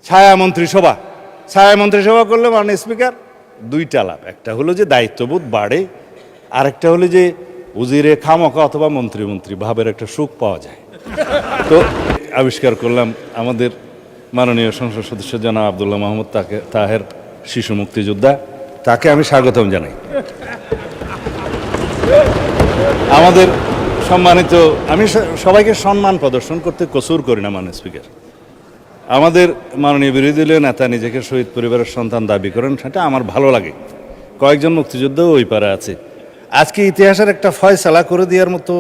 ছায়া মন্ত্রিসভা করলে মাননীয় স্পিকার দুইটা লাভ, একটা হলো যে দায়িত্ববোধ বাড়ে, আরেকটা হলো যে উজিরে খামকা অথবা মন্ত্রী ভাবের একটা সুখ পাওয়া যায়। তো আবিষ্কার করলাম আমাদের মাননীয় সংসদ সদস্য জনাব আব্দুল্লাহ মাহমুদ তাহের, শিশু মুক্তিযোদ্ধা, তাকে আমি স্বাগতম জানাই। আমাদের সম্মানিত, আমি সবাইকে সম্মান প্রদর্শন করতে কসুর করি না মাননীয় স্পিকার। আমাদের মাননীয় বিরোধী দলীয় নেতা নিজেকে শহীদ পরিবারের সন্তান দাবি করেন, সেটা আমার ভালো লাগে। কয়েকজন মুক্তিযোদ্ধাও ওই পারে আছে। আজকে ইতিহাসের একটা ফয়সালা করে দেওয়ার মতো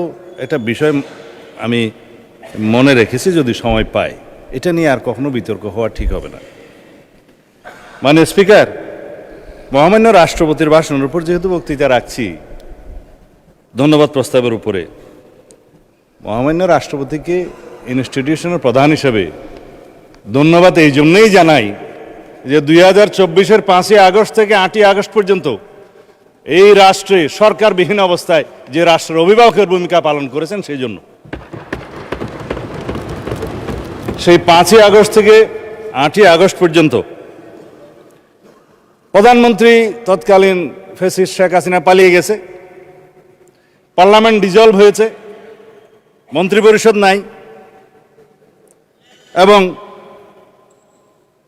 একটা বিষয় আমি মনে রেখেছি, যদি সময় পাই এটা নিয়ে আর কখনো বিতর্ক হওয়া ঠিক হবে না। মাননীয় স্পিকার, মহামান্য রাষ্ট্রপতির ভাষণের উপর যেহেতু বক্তৃতা রাখছি, ধন্যবাদ প্রস্তাবের উপরে মহামান্য রাষ্ট্রপতিকে ইনস্টিটিউশনের প্রধান হিসেবে ধন্যবাদ এই জন্যই জানাই যে 2024-এর 5ই আগস্ট থেকে 8ই আগস্ট পর্যন্ত এই রাষ্ট্রে সরকারবিহীন অবস্থায় যে রাষ্ট্রের অভিভাবকের ভূমিকা পালন করেছেন, সেই জন্য সেই 5ই আগস্ট থেকে 8ই আগস্ট পর্যন্ত প্রধানমন্ত্রী তৎকালীন ফ্যাসিস্ট শেখ হাসিনা পালিয়ে গেছে, পার্লামেন্ট ডিজলভ হয়েছে, মন্ত্রিপরিষদ নাই, এবং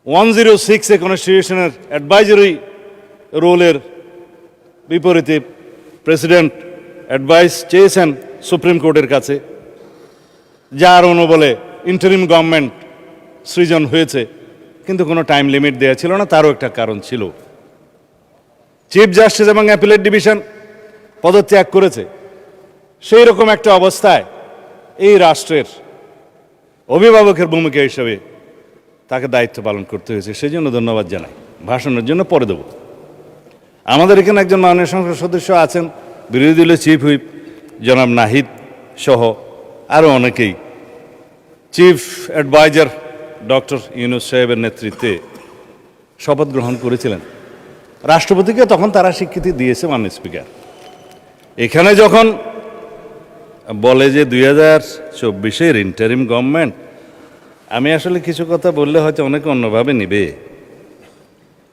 106 কনস্টিটিউশনের অ্যাডভাইজারি রোলের বিপরীতে প্রেসিডেন্ট অ্যাডভাইস চেয়েছেন সুপ্রিম কোর্টের কাছে, যার অনুবলে ইন্টারিম গভর্নমেন্ট সৃজন হয়েছে, কিন্তু কোনো টাইম লিমিট দেওয়া ছিল না। তারও একটা কারণ ছিল, চিফ জাস্টিস এবং অ্যাপিলেট ডিভিশন পদত্যাগ করেছে। সেই রকম একটা অবস্থায় এই রাষ্ট্রের অভিভাবকের ভূমিকা হিসেবে তাকে দায়িত্ব পালন করতে হয়েছে, সেই জন্য ধন্যবাদ জানাই। ভাষণের জন্য পরে দেব। আমাদের এখানে একজন মাননীয় সংসদ সদস্য আছেন, বিরোধী দলীয় চিফ হুইপ জনাব নাহিদ সহ আরও অনেকেই চিফ অ্যাডভাইজার ডক্টর ইউনূস সাহেবের নেতৃত্বে শপথ গ্রহণ করেছিলেন। রাষ্ট্রপতিকে তখন তারা স্বীকৃতি দিয়েছে মাননীয় স্পিকার। এখানে যখন বলে যে 2024-এর ইন্টারিম গভর্নমেন্ট, আমি আসলে কিছু কথা বললে হয়তো অনেকে অন্যভাবে নিবে।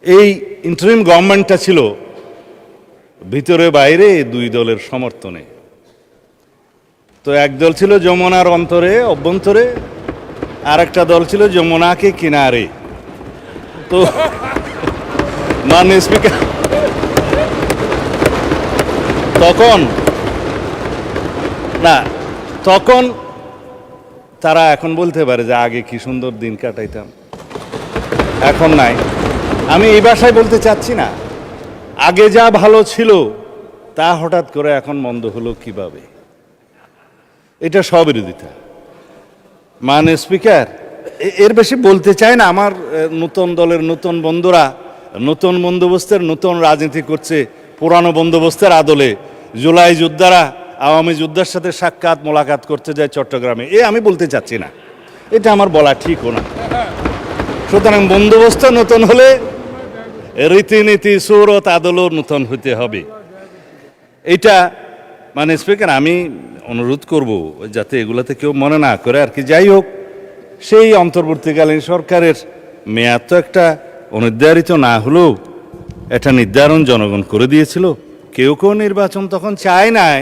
এই ইন্টারিম গভর্নমেন্টটা ছিল ভিতরে বাইরে দুই দলের সমর্থনে। তো এক দল ছিল যমুনার অভ্যন্তরে, আর একটা দল ছিল যমুনাকে কিনারে। তো মাননীয় স্পিকার, তখন তারা এখন বলতে পারে যে আগে কি সুন্দর দিন কাটাইতাম, এখন নাই। আমি এই ভাষায় বলতে চাচ্ছি না, আগে যা ভালো ছিল তা হঠাৎ করে এখন মন্দ হলো কিভাবে, এটা স্ববিরোধিতা। মাননীয় স্পিকার, এর বেশি বলতে চাই না। আমার নতুন দলের নতুন বন্ধুরা নতুন বন্দোবস্তের নতুন রাজনীতি করছে, পুরানো বন্দোবস্তের আদলে জুলাই যোদ্ধারা আওয়ামী যোদ্ধার সাথে সাক্ষাৎ মোলাকাত করতে যায় চট্টগ্রামে, আমি বলতে চাচ্ছি না, এটা আমার বলা ঠিকও না। সুতরাং বন্দোবস্ত নতুন হলে রীতিনীতি সুরত আদলও নতুন হইতে হবে। এটা মানে স্পিকার, আমি অনুরোধ করব যাতে এগুলোতে কেউ মনে না করে আর কি। যাই হোক, সেই অন্তর্বর্তীকালীন সরকারের মেয়াদ তো একটা অনির্ধারিত না হলেও এটা নির্ধারণ জনগণ করে দিয়েছিল। কেউ নির্বাচন তখন চায় নাই,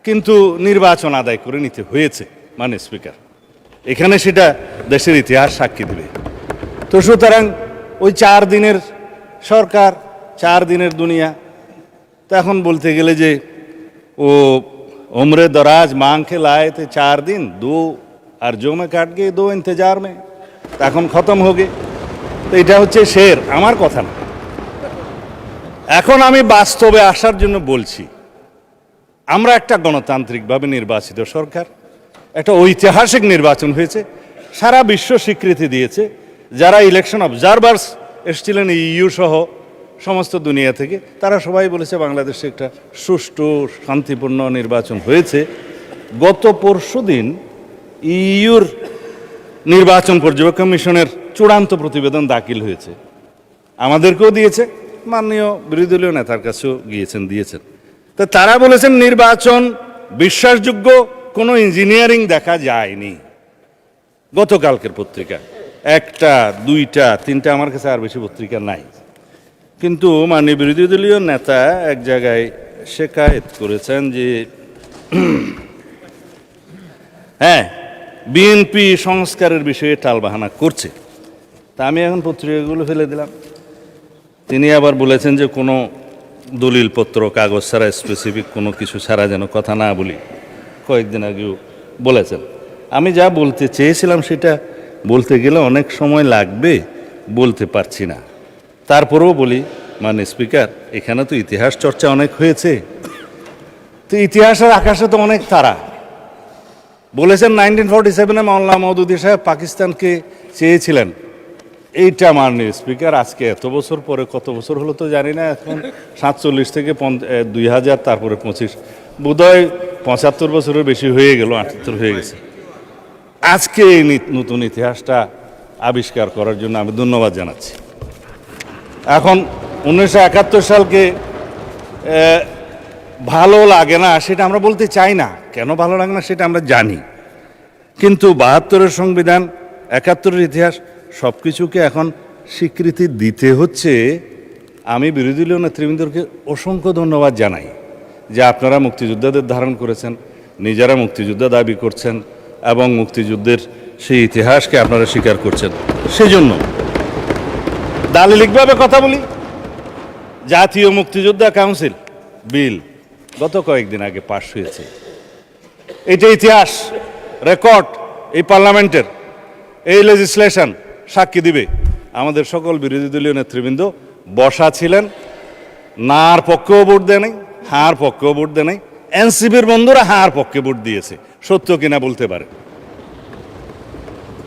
কিন্তু নির্বাচন আদায় করে নিতে হয়েছে মাননীয় স্পিকার। এখানে সেটা দেশের ইতিহাস সাক্ষী দেবে। তো সুতরাং ওই 4 দিনের সরকার, 4 দিনের দুনিয়া, তো এখন বলতে গেলে যে ও उम्र दराज मांग के लाए थे 4 दिन, 2 अर्जों में काट गए, 2 इंतजार में, এখন খতম হবে। তো এটা হচ্ছে শের, আমার কথা না। এখন আমি বাস্তবে আসার জন্য বলছি, আমরা একটা গণতান্ত্রিকভাবে নির্বাচিত সরকার, একটা ঐতিহাসিক নির্বাচন হয়েছে, সারা বিশ্ব স্বীকৃতি দিয়েছে। যারা ইলেকশন অবজারভার্স এসেছিলেন ইইউ সহ সমস্ত দুনিয়া থেকে, তারা সবাই বলেছে বাংলাদেশে একটা সুষ্ঠু শান্তিপূর্ণ নির্বাচন হয়েছে। গত পরশুদিন ইইউর নির্বাচন পর্যবেক্ষণ মিশনের চূড়ান্ত প্রতিবেদন দাখিল হয়েছে, আমাদেরকেও দিয়েছে, মাননীয় বিরোধী দলীয় নেতার কাছেও দিয়েছেন। তো তারা বলেছেন নির্বাচন বিশ্বাসযোগ্য, কোনো ইঞ্জিনিয়ারিং দেখা যায়নি। গতকালকের পত্রিকা একটা, দুইটা, তিনটা, আমার কাছে আর বেশি পত্রিকা নাই। কিন্তু মাননীয় বিরোধী দলীয় নেতা এক জায়গায় শেকায়েত করেছেন যে হ্যাঁ, বিএনপি সংস্কারের বিষয়ে টালবাহানা করছে। তা আমি এখন পত্রিকাগুলো ফেলে দিলাম। তিনি আবার বলেছেন যে কোনো দলিলপত্র, কাগজ ছাড়া, স্পেসিফিক কোনো কিছু ছাড়া যেন কথা না বলি, কয়েকদিন আগেও বলেছেন। আমি যা বলতে চেয়েছিলাম সেটা বলতে গেলে অনেক সময় লাগবে, বলতে পারছি না। তারপরেও বলি, মানে স্পিকার, এখানে তো ইতিহাস চর্চা অনেক হয়েছে, তো ইতিহাসের আকাশে তো অনেক তারা। বলেছেন 1947-এ মাওলানা মওদুদী সাহেব পাকিস্তানকে চেয়েছিলেন। এইটা মাননীয় স্পিকার, আজকে এত বছর পরে, কত বছর হলো তো জানি না, এখন 47 থেকে 2000, তারপরে 25, বোধহয় 75 বছরের বেশি হয়ে গেল, 78 হয়ে গেছে। আজকে এই নতুন ইতিহাসটা আবিষ্কার করার জন্য আমি ধন্যবাদ জানাচ্ছি। এখন 1971 সালকে ভালো লাগে না সেটা আমরা বলতে চাই না, কেন ভালো লাগে না সেটা আমরা জানি। কিন্তু 72-এর সংবিধান, 71-এর ইতিহাস, সব কিছুকে এখন স্বীকৃতি দিতে হচ্ছে। আমি বিরোধী দলীয় নেতৃবৃন্দকে অসংখ্য ধন্যবাদ জানাই যে আপনারা মুক্তিযোদ্ধাদের ধারণ করেছেন, নিজেরা মুক্তিযোদ্ধা দাবি করছেন এবং মুক্তিযুদ্ধের সেই ইতিহাসকে আপনারা স্বীকার করছেন। সেজন্য দালিলিকভাবে কথা বলি, জাতীয় মুক্তিযোদ্ধা কাউন্সিল বিল গত কয়েকদিন আগে পাশ হয়েছে। এটা ইতিহাস, রেকর্ড এই পার্লামেন্টের, এই লেজিসলেশন সাক্ষী দিবে। আমাদের সকল বিরোধী দলীয় নেতৃবৃন্দ বসা ছিলেন, নার পক্ষেও ভোট দেয় নাই, হার পক্ষেও ভোট দেয় নাই। এনসিপির বন্ধুরা হার পক্ষে ভোট দিয়েছে, সত্য কিনা বলতে পারে।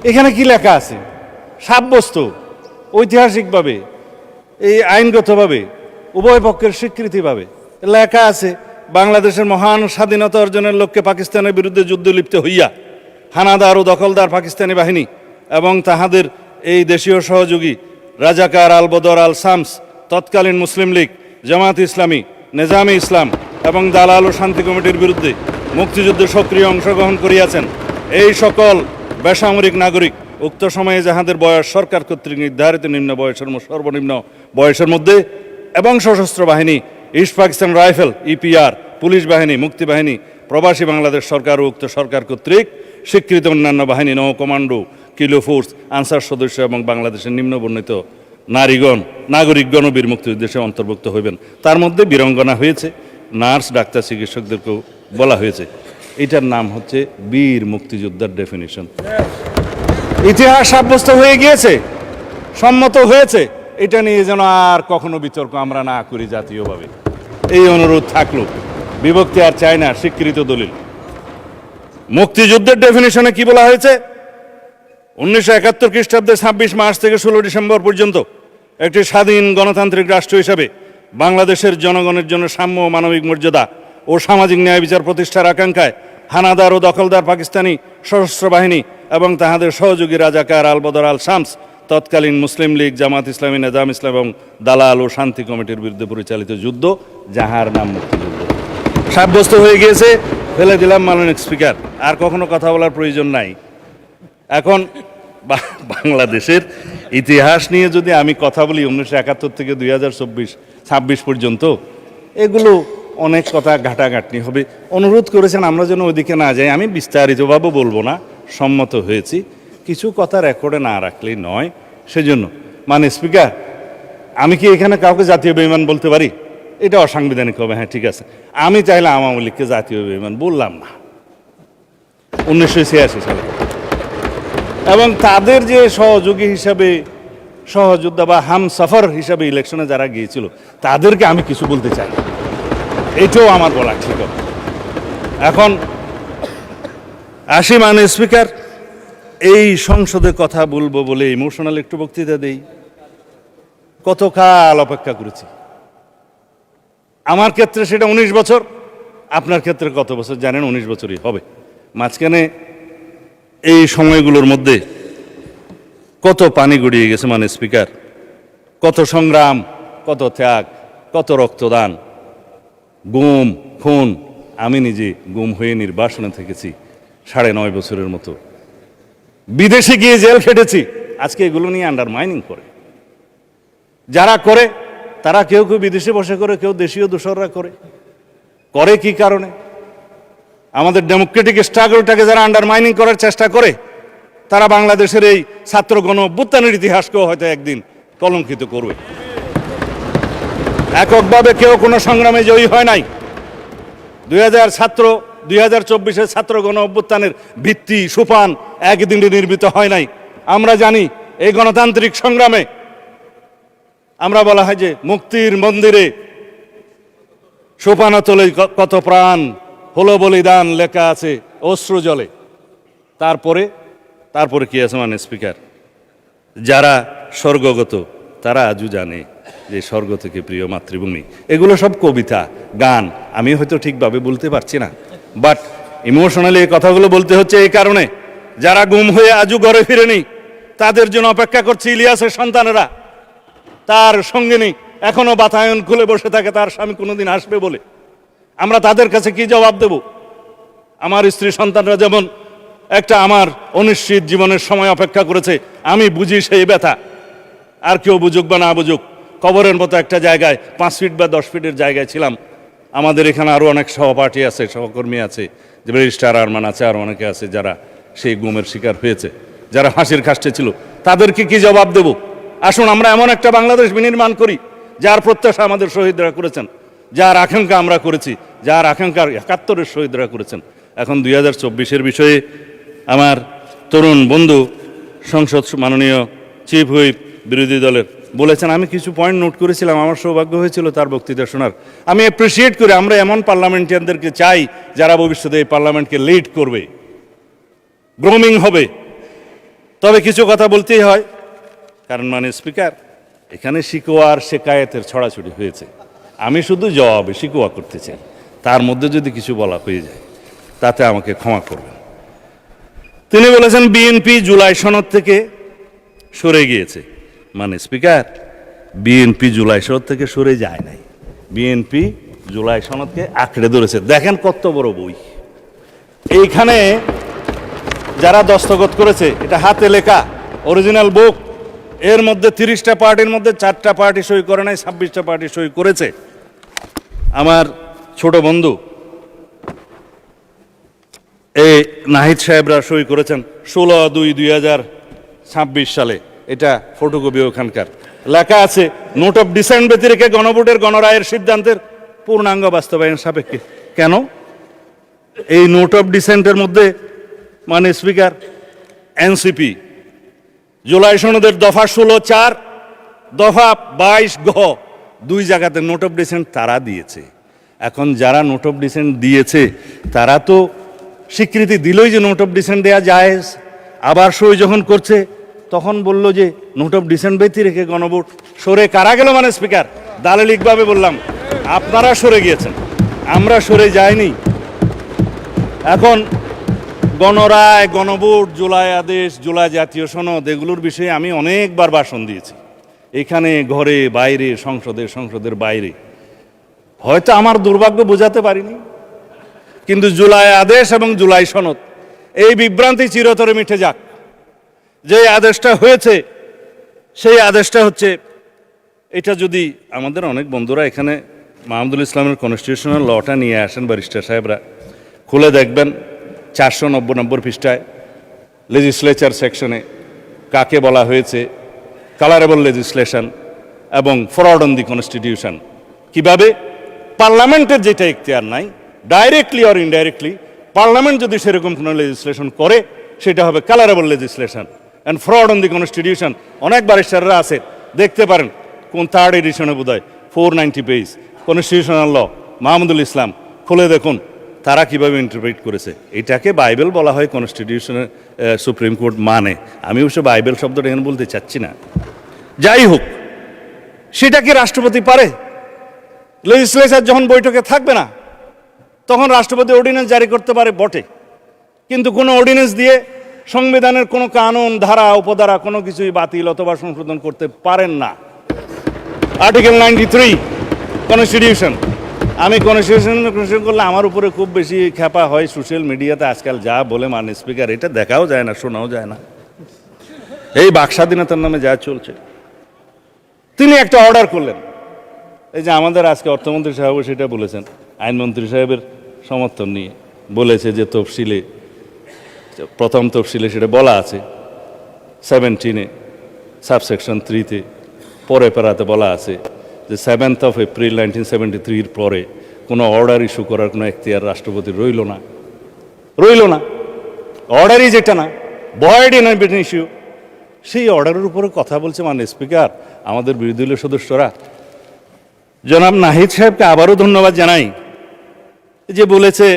এখানে কি লেখা আছে? সাব্যস্ত ঐতিহাসিকভাবে, এই আইনগতভাবে, উভয় পক্ষের স্বীকৃতিভাবে লেখা আছে, বাংলাদেশের মহান স্বাধীনতা অর্জনের লক্ষ্যে পাকিস্তানের বিরুদ্ধে যুদ্ধ লিপ্ত হইয়া হানাদার ও দখলদার পাকিস্তানি বাহিনী এবং তাহাদের এই দেশীয় সহযোগী রাজাকার আল বদর আল শামস, তৎকালীন মুসলিম লীগ, জামাত ইসলামী, নেজামে ইসলাম এবং দালাল ও শান্তি কমিটির বিরুদ্ধে মুক্তিযুদ্ধে সক্রিয় অংশগ্রহণ করিয়াছেন। এই সকল বেসামরিক নাগরিক উক্ত সময়ে যাহাদের বয়স সরকার কর্তৃক নির্ধারিত নিম্ন বয়সের সর্বনিম্ন বয়সের মধ্যে এবং সশস্ত্র বাহিনী, east Pakistan rifle, EPR, police বাহিনী, মুক্তিবাহিনী, প্রবাসী বাংলাদেশ সরকার ও উক্ত সরকার কর্তৃক স্বীকৃত অন্যান্য বাহিনী, নৌ কমান্ডো, কিলো ফোর্স, আনসার সদস্য এবং বাংলাদেশের নিম্ন বর্ণিত নাগরিকগণ বীর মুক্তিযুদ্ধে অন্তর্ভুক্ত হইবেন। তার মধ্যে বীরঙ্গনা হয়েছে, নার্স, ডাক্তার, চিকিৎসকদেরকেও বলা হয়েছে। এটার নাম হচ্ছে বীর মুক্তিযোদ্ধার ডেফিনিশন। ইতিহাস সাব্যস্ত হয়ে গিয়েছে, সম্মত হয়েছে। এটা নিয়ে যেন আর কখনো বিতর্ক আমরা না করি জাতীয়ভাবে, এই অনুরোধ থাকলো। বিভক্তি আর চাই না, স্বীকৃত দলিল। মুক্তিযুদ্ধের ডেফিনিশনে কি বলা হয়েছে? 1971 খ্রিস্টাব্দে 26 মার্চ থেকে 16 ডিসেম্বর পর্যন্ত একটি স্বাধীন গণতান্ত্রিক রাষ্ট্র হিসাবে বাংলাদেশের জনগণের জন্য সাম্য, মানবিক মর্যাদা ও সামাজিক ন্যায় বিচার প্রতিষ্ঠার আকাঙ্ক্ষায় হানাদার ও দখলদার পাকিস্তানি সশস্ত্র বাহিনী এবং তাহাদের সহযোগী রাজাকার আল বদর আল শামস, তৎকালীন মুসলিম লীগ, জামাত ইসলামী, নেজাম ইসলাম এবং দালাল ও শান্তি কমিটির বিরুদ্ধে পরিচালিত যুদ্ধ, যাহার নাম মুক্তিযুদ্ধ, সাব্যস্ত হয়ে গিয়েছে। ফেলে দিলাম মাননীয় স্পিকার, আর কখনো কথা বলার প্রয়োজন নাই। এখন বাংলাদেশের ইতিহাস নিয়ে যদি আমি কথা বলি 1971 থেকে 2026 পর্যন্ত, এগুলো অনেক কথা ঘাটাঘাটনি হবে। অনুরোধ করেছেন আমরা যেন ওইদিকে না যাই। আমি বিস্তারিতভাবে বলবো না, সম্মত হয়েছি। কিছু কথা রেকর্ডে না রাখলেই নয়। সেজন্য মানে স্পিকার, আমি কি এখানে কাউকে জাতীয় বেঈমান বলতে পারি? এটা অসাংবিধানিক হবে। হ্যাঁ, ঠিক আছে, আমি চাইলে আওয়ামী লীগকে জাতীয় বেঈমান বললাম না 1986 সালে, এবং তাদের যে সহযোগী হিসাবে, সহযোদ্ধা বা হামসফর হিসাবে ইলেকশনে যারা গিয়েছিল, তাদেরকে আমি কিছু বলতে চাই, এটাও আমার বলা ঠিক হবে। এখন আসি মাননীয় স্পিকার, এই সংসদে কথা বলবো বলে ইমোশনাল একটু বক্তৃতা দেই। কতকাল অপেক্ষা করেছি। আমার ক্ষেত্রে সেটা 19 বছর, আপনার ক্ষেত্রে কত বছর জানেন? 19 বছরই হবে। মাঝখানে এই সময়গুলোর মধ্যে কত পানি গড়িয়ে গেছে মানে স্পিকার, কত সংগ্রাম, কত ত্যাগ, কত রক্তদান, গুম, খুন। আমি নিজে গুম হয়ে নির্বাসনে থেকেছি 9.5 বছরের মতো, বিদেশে গিয়ে জেল খেটেছি আজকে এগুলো নিয়ে আন্ডারমাইনিং করে। যারা করে তারা কেউ কেউ বিদেশে বসে করে, কেউ দেশীয় দোসররা করে। করে কি কারণে? আমাদের ডেমোক্রেটিক স্ট্রাগলটাকে যারা আন্ডারমাইনিং করার চেষ্টা করে, তারা বাংলাদেশের এই ছাত্র গণ অভ্যুত্থানের ইতিহাসকেও হয়তো একদিন কলঙ্কিত করবে। এককভাবে কেউ কোনো সংগ্রামে জয়ী হয় নাই। 2024 ছাত্র গণ অভ্যুত্থানের ভিত্তি সোপান একদিনে নির্মিত হয় নাই। আমরা জানি এই গণতান্ত্রিক সংগ্রামে আমরা বলা হয় যে মুক্তির মন্দিরে সোপানতলে কত প্রাণ হলো বলিদান লেখা আছে অশ্রু জলে। তারপরে কি আছে মানে স্পিকার, যারা স্বর্গগত তারা আজও জানে যে স্বর্গ থেকে প্রিয় মাতৃভূমি। এগুলো সব কবিতা গান, আমি হয়তো ঠিকভাবে বলতে পারছি না, বাট ইমোশনালি এই কথাগুলো বলতে হচ্ছে এই কারণে, যারা গুম হয়ে আজও ঘরে ফিরেনি তাদের জন্য অপেক্ষা করছে ইলিয়াসের সন্তানেরা। তার সঙ্গিনী এখনো বাতায়ন খুলে বসে থাকে তার স্বামী কোনোদিন আসবে বলে। আমরা তাদের কাছে কি জবাব দেব? আমার স্ত্রী সন্তানরা যেমন একটা আমার অনিশ্চিত জীবনের সময় অপেক্ষা করেছে, আমি বুঝি সেই ব্যথা। আর কেউ বুঝুক বা না বুঝুক, কবরের মতো একটা জায়গায় 5 ফিট বা 10 ফিটের জায়গায় ছিলাম। আমাদের এখানে আরও অনেক সহপাঠী আছে, সহকর্মী আছে, যে ব্যারিস্টার আরমান আছে, আর অনেকে আছে যারা সেই গুমের শিকার হয়েছে, যারা ফাঁসির কাস্টে ছিল। তাদেরকে কি জবাব দেব? আসুন আমরা এমন একটা বাংলাদেশ বিনির্মাণ করি যার প্রত্যাশা আমাদের শহীদরা করেছেন, যার আকাঙ্ক্ষা আমরা করেছি, যার আকাঙ্ক্ষার 71-এর শহীদরা করেছেন। এখন 2024-এর বিষয়ে আমার তরুণ বন্ধু সংসদ মাননীয় চিফ হুইপ বিরোধী দলের বলেছেন, আমি কিছু পয়েন্ট নোট করেছিলাম, আমার সৌভাগ্য হয়েছিল তার বক্তৃতা শোনার। আমি অ্যাপ্রিসিয়েট করি, আমরা এমন পার্লামেন্টারিয়ানদেরকে চাই যারা ভবিষ্যতে এই পার্লামেন্টকে লিড করবে, গ্রোমিং হবে। তবে কিছু কথা বলতেই হয়, কারণ মানে স্পিকার, এখানে শিকোয়া আর শেকায়েতের ছড়াছড়ি হয়েছে। আমি শুধু জবাবে শিকোয়া করতে চাই, তার মধ্যে যদি কিছু বলা হয়ে যায় তাতে আমাকে ক্ষমা করবেন। তিনি বলেছেন বিএনপি জুলাই সনদ থেকে সরে গিয়েছে। মানে স্পিকার, বিএনপি জুলাই সনদ থেকে সরে যায় নাই, বিএনপি জুলাই সনদকে আঁকড়ে ধরেছে। দেখেন কত বড় বই, এইখানে যারা দস্তখত করেছে, এটা হাতে লেখা অরিজিনাল বুক। এর মধ্যে 30টা পার্টির মধ্যে 4টা পার্টি সই করে নাই, 26টা পার্টি সই করেছে। আমার ছোট বন্ধু এই নাহিদ সাহেবরা সই করেছেন 16/2/2026 সালে। এটা ফটোকপি ওখানকার লেখা আছে, নোট অফ ডিসেন্ট ব্যতি রেখে গণভোটের গণরায়ের সিদ্ধান্তের পূর্ণাঙ্গ বাস্তবায়ন সাপেক্ষে। কেন এই নোট অফ ডিসেন্টের মধ্যে মানে স্পিকার, এনসিপি জুলাই সনদের দফা 16(4) দফা 22(গ) 2 জায়গাতে নোট অফ ডিসেন্ট তারা দিয়েছে। এখন যারা নোট অফ ডিসেন্ট দিয়েছে তারা তো স্বীকৃতি দিলই যে নোট অফ ডিসেন্ট দেওয়া যায়। আবার সই যখন করছে তখন বলল যে নোট অফ ডিসেন্ট ব্যতি রেখে গণভোট। সরে কারা গেল মানে স্পিকার? দালালিকভাবে বললাম, আপনারা সরে গিয়েছেন, আমরা সরে যাইনি। এখন গণরায়, গণভোট, জুলাই আদেশ, জুলাই জাতীয় সনদ, এগুলোর বিষয়ে আমি অনেকবার ভাষণ দিয়েছি, এখানে, ঘরে, বাইরে, সংসদের বাইরে। হয়তো আমার দুর্ভাগ্য বোঝাতে পারিনি, কিন্তু জুলাই আদেশ এবং জুলাই সনদ, এই বিভ্রান্তি চিরতরে মিটে যাক। যে আদেশটা হয়েছে সেই আদেশটা হচ্ছে, এটা যদি আমাদের অনেক বন্ধুরা এখানে মাহমুদুল ইসলামের কনস্টিটিউশনাল লটা নিয়ে আসেন, ব্যারিস্টার সাহেবরা খুলে দেখবেন 490 নম্বর পৃষ্ঠায় লেজিসলেচার সেকশনে কাকে বলা হয়েছে কালারেবল লেজিসলেশন এবং ফ্রড অন দি কনস্টিটিউশন। কিভাবে পার্লামেন্টের যেটা এখতিয়ার নাই, ডাইরেক্টলি অর ইনডাইরেক্টলি পার্লামেন্ট যদি সেরকম কোনো লেজিসলেশন করে সেটা হবে colourable legislation and fraud on the constitution. অনেক ব্যারিস্টাররা আছে, দেখতে পারেন কোন 3rd এডিশনে বোধহয় 490 পেজ কনস্টিটিউশনাল ল, মাহমুদুল ইসলাম খুলে দেখুন তারা কিভাবে ইন্টারপ্রিট করেছে। এটাকে বাইবেল বলা হয় কনস্টিটিউশনের, সুপ্রিম কোর্ট মানে। আমি অবশ্য বাইবেল শব্দটা এখানে বলতে চাচ্ছি না। যাই হোক, সেটা কি রাষ্ট্রপতি পারে? লেজিসলেচার যখন বৈঠকে থাকবে না তখন রাষ্ট্রপতি অর্ডিন্যান্স জারি করতে পারে বটে, কিন্তু কোনো অর্ডিন্যান্স দিয়ে সংবিধানের কোনো কানুন, ধারা, উপধারা কোনো কিছুই বাতিল অথবা সংশোধন করতে পারেন না। Article 93 constitution. আমি কনস্টিটিউশন করলে আমার উপরে খুব বেশি খেপা হয় সোশ্যাল মিডিয়াতে আজকাল, যা বলে মানে স্পিকার, এটা দেখাও যায় না, শোনাও যায় না। এই বাক স্বাধীনতার নামে যা চলছে। তিনি একটা অর্ডার করলেন, এই যে আমাদের আজকে অর্থমন্ত্রী সাহেবও সেটা বলেছেন, আইনমন্ত্রী সাহেবের সমর্থন নিয়ে বলেছে যে তফসিলে, প্রথম তফসিলে সেটা বলা আছে 17-এ সাবসেকশন 3-তে পরে পেরাতে বলা আছে যে 7th of April 1973 পরে কোনো অর্ডার ইস্যু করার কোনো এখতিয়ার রাষ্ট্রপতির রইল না। অর্ডারই যেটা না, ভয়েড ইন ইস্যু, সেই অর্ডারের উপরে কথা বলছে মাননীয় স্পিকার আমাদের বিরোধী দলীয় সদস্যরা। জনাব নাহিদ সাহেবকে আবারও ধন্যবাদ জানাই যে বলেছে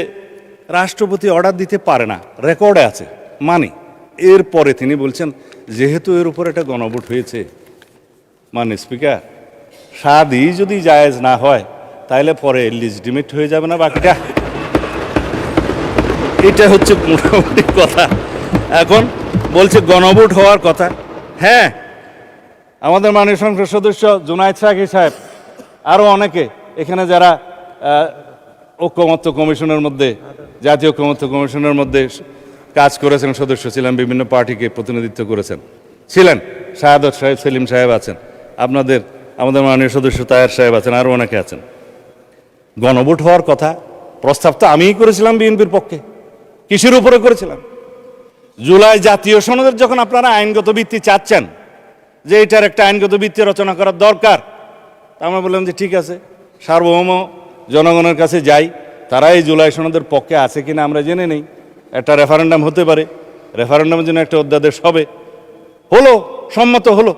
রাষ্ট্রপতি অর্ডার দিতে পারে না, রেকর্ডে আছে মানি। এরপরে তিনি বলছেন যেহেতু এর উপর একটা গণভোট হয়েছে মাননীয় স্পিকার, সাদই যদি জায়েজ না হয় তাহলে পরে লিজিটিমেট হয়ে যাবে না বাকিটা। এটা হচ্ছে মোটামুটি কথা। এখন বলছে গণভোট হওয়ার কথা। হ্যাঁ, আমাদের মাননীয় সংসদ সদস্য জুনায়েদ সাকি সাহেব, আরও অনেকে এখানে যারা ঐকমত্য কমিশনের মধ্যে, জাতীয় ঐকমত্য কমিশনের মধ্যে কাজ করেছেন, সদস্য ছিলেন, বিভিন্ন পার্টিকে প্রতিনিধিত্ব ছিলেন, শাহাদত সাহেব, সেলিম সাহেব আছেন, আমাদের মাননীয় সদস্য তাহের সাহেব আছেন, আরও অনেকে আছেন। গণভোট হওয়ার কথা প্রস্তাব তো আমিই করেছিলাম বিএনপির পক্ষে। কিসের উপরে করেছিলাম? জুলাই জাতীয় সনদের যখন আপনারা আইনগত ভিত্তি চাচ্ছেন যে এটার একটা আইনগত ভিত্তি রচনা করার দরকার, তা আমরা বললাম যে ঠিক আছে, সার্বভৌম জনগণের কাছে যাই, তারা এই জুলাই সনদের পক্ষে আছে কিনা আমরা জেনে নেই। একটা রেফারেন্ডাম হতে পারে, রেফারেন্ডামের জন্য একটা অধ্যাদেশ হবে, সম্মত হলো।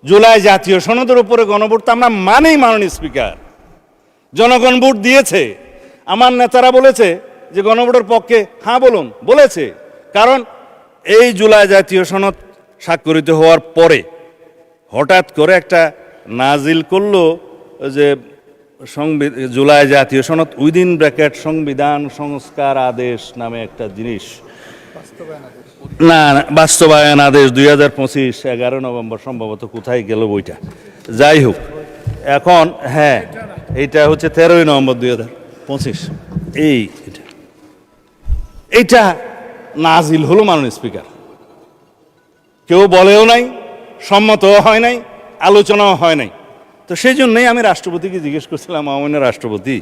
জুলাই জাতীয় সনদের উপরে গণভোট তো আমরা মানেই মাননীয় স্পিকার। জনগণ ভোট দিয়েছে, আমার নেতারা বলেছে যে গণভোটের পক্ষে হ্যাঁ বলুন, বলেছে। কারণ এই জুলাই জাতীয় সনদ স্বাক্ষরিত হওয়ার পরে হঠাৎ করে একটা নাজিল করলো যে জুলাই জাতীয় সনদ উইদিন ব্র্যাকেট সংবিধান সংস্কার আদেশ নামে একটা জিনিস, না বাস্তবায়ন আদেশ 2025 11 নভেম্বর সম্ভবত, কোথায় গেল বইটা, যাই হোক। এখন হ্যাঁ, এইটা হচ্ছে 13 নভেম্বর 2025। এইটা নাজিল হলো মাননীয় স্পিকার, কেউ বলেও নাই, সম্মতও হয় নাই, আলোচনাও হয় নাই। তো সেই জন্যই আমি রাষ্ট্রপতিকে জিজ্ঞেস করছিলাম, মাননীয় রাষ্ট্রপতি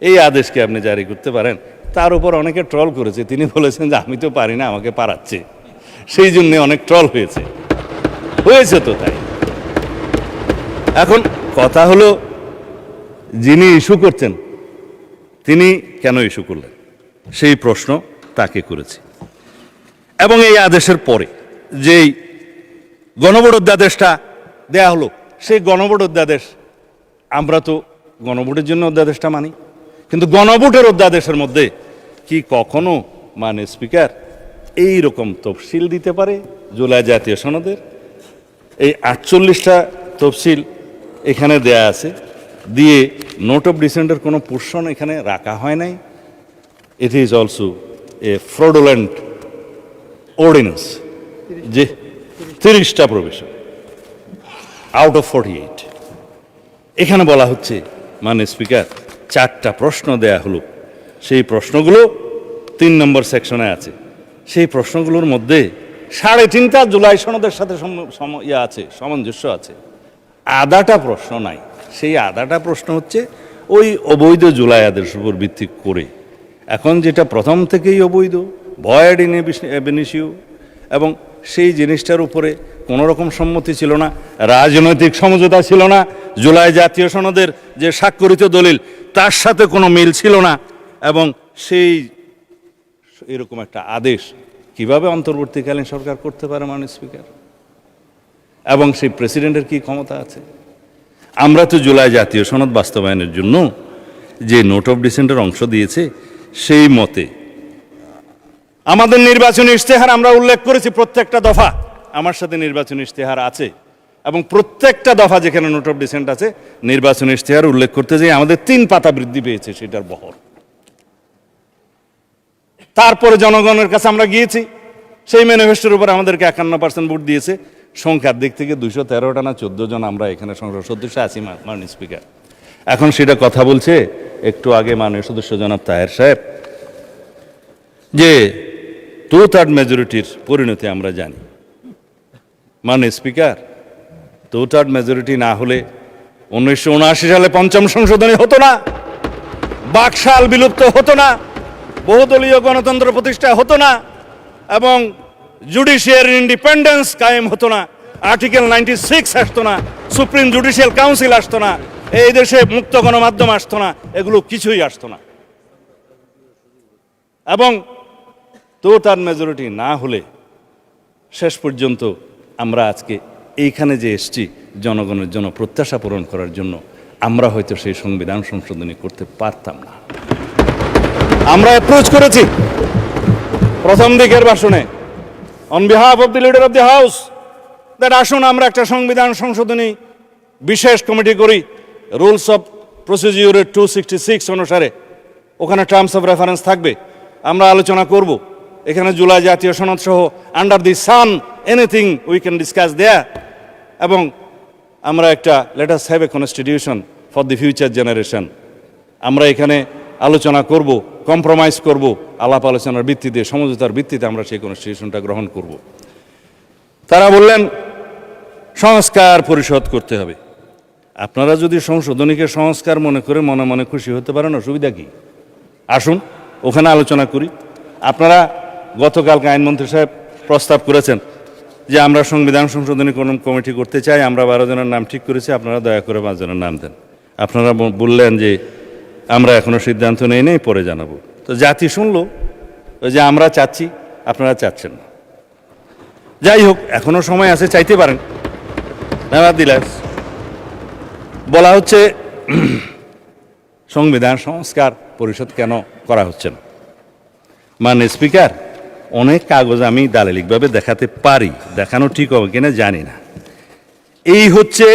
এই আদেশকে আপনি জারি করতে পারেন? তার উপর অনেকে ট্রল করেছে, তিনি বলেছেন যে আমি তো পারি না, আমাকে পারাচ্ছে, সেই জন্যে অনেক ট্রল হয়েছে তো তাই। এখন কথা হলো যিনি ইস্যু করছেন তিনি কেন ইস্যু করলেন, সেই প্রশ্ন তাকে করেছি। এবং এই আদেশের পরে যেই গণভোট অধ্যাদেশটা দেয়া হলো, সেই গণভোট অধ্যাদেশ, আমরা তো গণভোটের জন্য অধ্যাদেশটা মানি, কিন্তু গণভোটের অধ্যাদেশের মধ্যে কি কখনো মানে স্পিকার এই রকম তফসিল দিতে পারে জুলাই জাতীয় সনদের? এই 48টা তফসিল এখানে দেয়া আছে, দিয়ে নোট অফ ডিসেন্টের কোনো পোর্শন এখানে রাখা হয় নাই। It is also a fraudulent ordinance, যে 30টা প্রভিশন আউট অফ 48। এখানে বলা হচ্ছে মানে স্পিকার 4টা প্রশ্ন দেয়া হলো, সেই প্রশ্নগুলো 3 নম্বর সেকশনে আছে। সেই প্রশ্নগুলোর মধ্যে 3.5টা জুলাই সনদের সাথে সামঞ্জস্য আছে, আধাটা প্রশ্ন নাই। সেই আধাটা প্রশ্ন হচ্ছে ওই অবৈধ জুলাই আদেশের উপর ভিত্তি করে। এখন যেটা প্রথম থেকেই অবৈধ, ভয়েড ইন ইস্যু, এবং সেই জিনিসটার উপরে কোনো রকম সম্মতি ছিল না, রাজনৈতিক সমঝোতা ছিল না, জুলাই জাতীয় সনদের যে স্বাক্ষরিত দলিল তার সাথে কোনো মিল ছিল না, এবং সেই এরকম একটা আদেশ কিভাবে অন্তর্বর্তীকালীন সরকার করতে পারে মাননীয় স্পিকার? এবং সেই প্রেসিডেন্টের কি ক্ষমতা আছে? আমরা তো জুলাই জাতীয় সনদ বাস্তবায়নের জন্য যে নোট অফ ডিসেন্টের অংশ দিয়েছে, সেই মতে আমাদের নির্বাচনী ইশতেহার আমরা উল্লেখ করেছি প্রত্যেকটা দফা, আমার সাথে নির্বাচনী ইশতেহার আছে, এবং প্রত্যেকটা দফা যেখানে নোট অফ ডিসেন্ট আছে নির্বাচনী ইশতেহার উল্লেখ করতে যেয়ে আমাদের 3 পাতা বৃদ্ধি পেয়েছে সেটার বহর। তারপরে জনগণের কাছে আমরা গিয়েছি, সেই ম্যানিফেস্টোর উপর আমাদেরকে 51% ভোট দিয়েছে। সংখ্যার দিক থেকে 213টা না 14 জন আমরা এখানে সংসদ সদস্য আছি মাননীয় স্পিকার। এখন সেটা কথা বলছে একটু আগে মাননীয় সদস্য জনাব তাহের সাহেব, যে 2/3 মেজরিটির পরিণতি আমরা জানি। মাননীয় স্পিকার, 2/3 মেজরিটি না হলে 1979 সালে পঞ্চম সংশোধনী হতো না, বাকশাল বিলুপ্ত হতো না, বহুদলীয় গণতন্ত্র প্রতিষ্ঠা হতো না, এবং জুডিশিয়ারি ইন্ডিপেন্ডেন্স কায়েম হতো না, আর্টিকেল 96 আসতো না, সুপ্রিম জুডিশিয়াল কাউন্সিল আসতো না, এই দেশে মুক্ত গণমাধ্যম আসতো না, এগুলো কিছুই আসতো না। এবং 2/3 মেজরিটি না হলে শেষ পর্যন্ত আমরা আজকে এইখানে যে এসছি জনগণের জন্য প্রত্যাশা পূরণ করার জন্য, আমরা হয়তো সেই সংবিধান সংশোধনী করতে পারতাম না। আমরা অ্যাপ্রোচ করেছি প্রথম দিকের ভাষণে on behalf of the leader of the house, that আসুন আমরা একটা সংবিধান সংশোধনী বিশেষ কমিটি করি, রুলস অফ প্রসিডিউরের 266 অনুসারে, ওখানে টার্মস অফ রেফারেন্স থাকবে, আমরা আলোচনা করব, এখানে জুলাই জাতীয় সনদ সহ under the sun anything we can discuss there, এবং আমরা একটা let us have a constitution for the future generation, আমরা এখানে আলোচনা করব, কম্প্রোমাইজ করব, আলাপ আলোচনার ভিত্তিতে, সমঝোতার ভিত্তিতে আমরা সেই কনস্টিটিউশনটা গ্রহণ করব। তারা বললেন সংস্কার পরিষদ করতে হবে। আপনারা যদি সংশোধনীকে সংস্কার মনে করে মনে মনে খুশি হতে পারেন, অসুবিধা কি? আসুন ওখানে আলোচনা করি। আপনারা গতকালকে আইনমন্ত্রী সাহেব প্রস্তাব করেছেন যে আমরা সংবিধান সংশোধনী কোন কমিটি করতে চাই, আমরা 12 জনের নাম ঠিক করেছি, আপনারা দয়া করে 5 জনের নাম দেন। আপনারা বললেন যে আমরা এখনো সিদ্ধান্ত নেই, পরে জানাবো। তো জাতি শুনলো যে আমরা চাচ্ছি, আপনারা চাচ্ছেন না। যাই হোক, এখনো সময় আছে, চাইতে পারেন। নেভারদিলেস বলা হচ্ছে সংবিধান সংস্কার পরিষদ কেন করা হচ্ছে না। মাননীয় স্পিকার, অনেক কাগজ আমি দালালিকভাবে দেখাতে পারি, দেখানো ঠিক হবে কিনা জানি না। এই হচ্ছে